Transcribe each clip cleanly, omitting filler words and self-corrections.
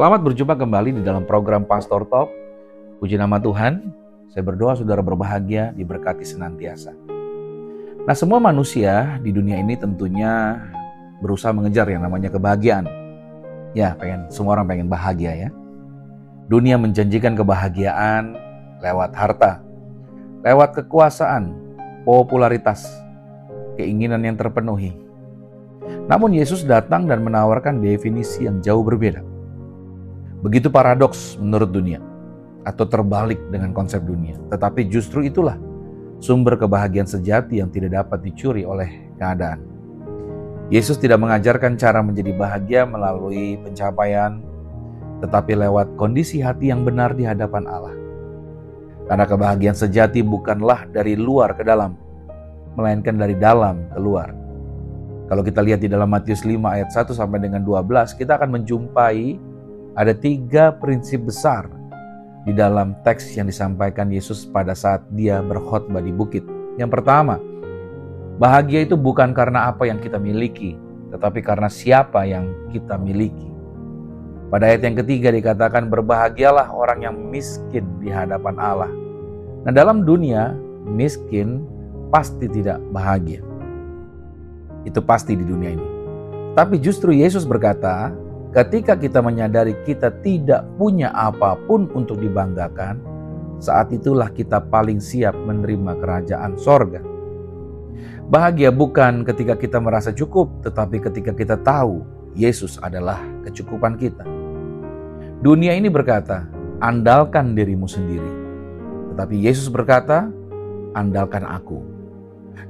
Selamat berjumpa kembali di dalam program Pastor Talk. Puji nama Tuhan, saya berdoa saudara berbahagia, diberkati senantiasa. Nah, semua manusia di dunia ini tentunya berusaha mengejar yang namanya kebahagiaan. Ya, semua orang pengen bahagia ya. Dunia menjanjikan kebahagiaan lewat harta, lewat kekuasaan, popularitas, keinginan yang terpenuhi. Namun Yesus datang dan menawarkan definisi yang jauh berbeda. Begitu paradoks menurut dunia, atau terbalik dengan konsep dunia. Tetapi justru itulah sumber kebahagiaan sejati yang tidak dapat dicuri oleh keadaan. Yesus tidak mengajarkan cara menjadi bahagia melalui pencapaian, tetapi lewat kondisi hati yang benar di hadapan Allah. Karena kebahagiaan sejati bukanlah dari luar ke dalam, melainkan dari dalam ke luar. Kalau kita lihat di dalam Matius 5 ayat 1 sampai dengan 12, kita akan menjumpai ada 3 prinsip besar di dalam teks yang disampaikan Yesus pada saat dia berkhotbah di bukit. Yang pertama, bahagia itu bukan karena apa yang kita miliki, tetapi karena siapa yang kita miliki. Pada ayat yang ketiga dikatakan, berbahagialah orang yang miskin di hadapan Allah. Nah, dalam dunia, miskin pasti tidak bahagia. Itu pasti di dunia ini. Tapi justru Yesus berkata, ketika kita menyadari kita tidak punya apapun untuk dibanggakan, saat itulah kita paling siap menerima kerajaan sorga. Bahagia bukan ketika kita merasa cukup, tetapi ketika kita tahu Yesus adalah kecukupan kita. Dunia ini berkata, andalkan dirimu sendiri. Tetapi Yesus berkata, andalkan aku.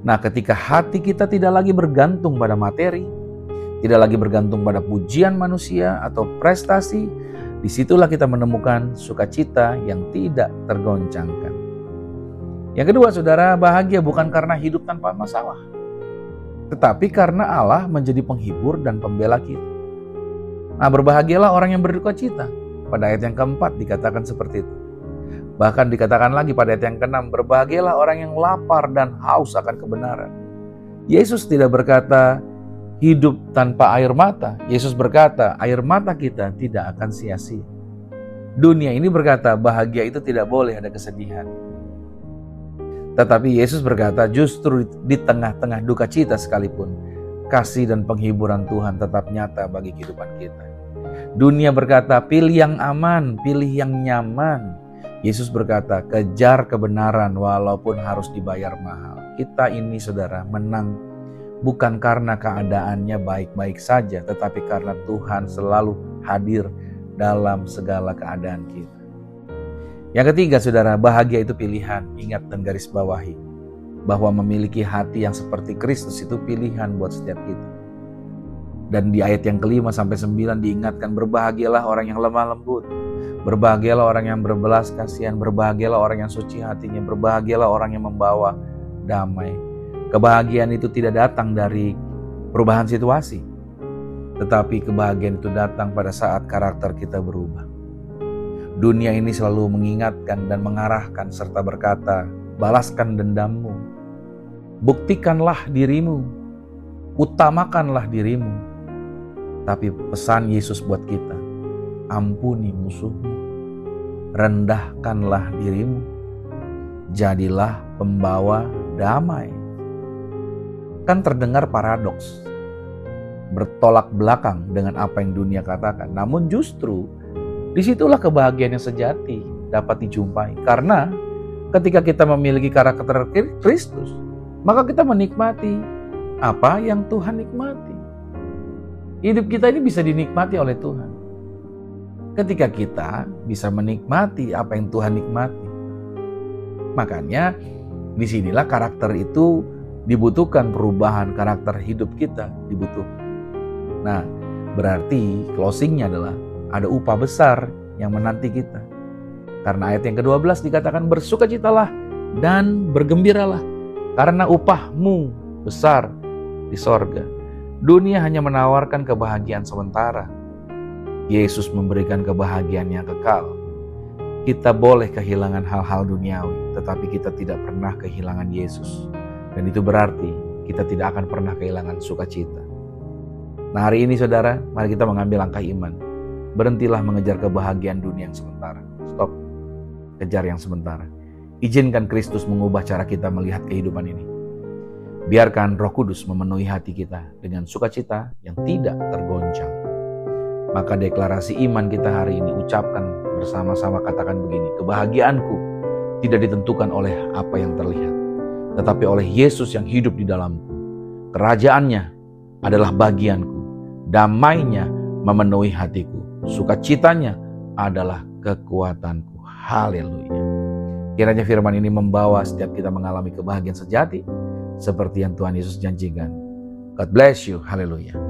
Nah, ketika hati kita tidak lagi bergantung pada materi, tidak lagi bergantung pada pujian manusia atau prestasi, disitulah kita menemukan sukacita yang tidak tergoncangkan. Yang kedua, saudara, bahagia bukan karena hidup tanpa masalah, tetapi karena Allah menjadi penghibur dan pembela kita. Nah, berbahagialah orang yang berduka cita. Pada ayat yang keempat dikatakan seperti itu. Bahkan dikatakan lagi pada ayat yang keenam, berbahagialah orang yang lapar dan haus akan kebenaran. Yesus tidak berkata hidup tanpa air mata. Yesus berkata air mata kita tidak akan sia-sia. Dunia ini berkata bahagia itu tidak boleh ada kesedihan. Tetapi Yesus berkata justru di tengah-tengah duka cita sekalipun, kasih dan penghiburan Tuhan tetap nyata bagi kehidupan kita. Dunia berkata pilih yang aman, pilih yang nyaman. Yesus berkata, kejar kebenaran walaupun harus dibayar mahal. Kita ini, saudara, menang bukan karena keadaannya baik-baik saja, tetapi karena Tuhan selalu hadir dalam segala keadaan kita. Yang ketiga, saudara, bahagia itu pilihan. Ingat dan garis bawahi bahwa memiliki hati yang seperti Kristus itu pilihan buat setiap kita. Dan di ayat yang kelima sampai 9 diingatkan, berbahagialah orang yang lemah lembut. Berbahagialah orang yang berbelas kasihan, berbahagialah orang yang suci hatinya, berbahagialah orang yang membawa damai. Kebahagiaan itu tidak datang dari perubahan situasi, tetapi kebahagiaan itu datang pada saat karakter kita berubah. Dunia ini selalu mengingatkan dan mengarahkan serta berkata, balaskan dendammu, buktikanlah dirimu, utamakanlah dirimu. Tapi pesan Yesus buat kita, ampuni musuhmu, rendahkanlah dirimu, jadilah pembawa damai. Kan terdengar paradoks, bertolak belakang dengan apa yang dunia katakan. Namun justru disitulah kebahagiaan yang sejati dapat dijumpai. Karena ketika kita memiliki karakter Kristus, maka kita menikmati apa yang Tuhan nikmati. Hidup kita ini bisa dinikmati oleh Tuhan. Ketika kita bisa menikmati apa yang Tuhan nikmati, makanya disinilah karakter itu dibutuhkan, perubahan karakter hidup kita dibutuhkan. Nah, berarti closingnya adalah ada upah besar yang menanti kita. Karena ayat yang ke-12 dikatakan bersukacitalah dan bergembiralah karena upahmu besar di sorga. Dunia hanya menawarkan kebahagiaan sementara. Yesus memberikan kebahagiaan yang kekal. Kita boleh kehilangan hal-hal duniawi, tetapi kita tidak pernah kehilangan Yesus. Dan itu berarti kita tidak akan pernah kehilangan sukacita. Nah, hari ini saudara, mari kita mengambil langkah iman. Berhentilah mengejar kebahagiaan dunia yang sementara. Stop. Kejar yang sementara. Izinkan Kristus mengubah cara kita melihat kehidupan ini. Biarkan Roh Kudus memenuhi hati kita dengan sukacita yang tidak tergoncang. Maka deklarasi iman kita hari ini ucapkan bersama-sama, katakan begini: kebahagiaanku tidak ditentukan oleh apa yang terlihat, tetapi oleh Yesus yang hidup di dalamku. Kerajaannya adalah bagianku, damainya memenuhi hatiku, sukacitanya adalah kekuatanku. Haleluya. Kiranya firman ini membawa setiap kita mengalami kebahagiaan sejati seperti yang Tuhan Yesus janjikan. God bless you. Haleluya.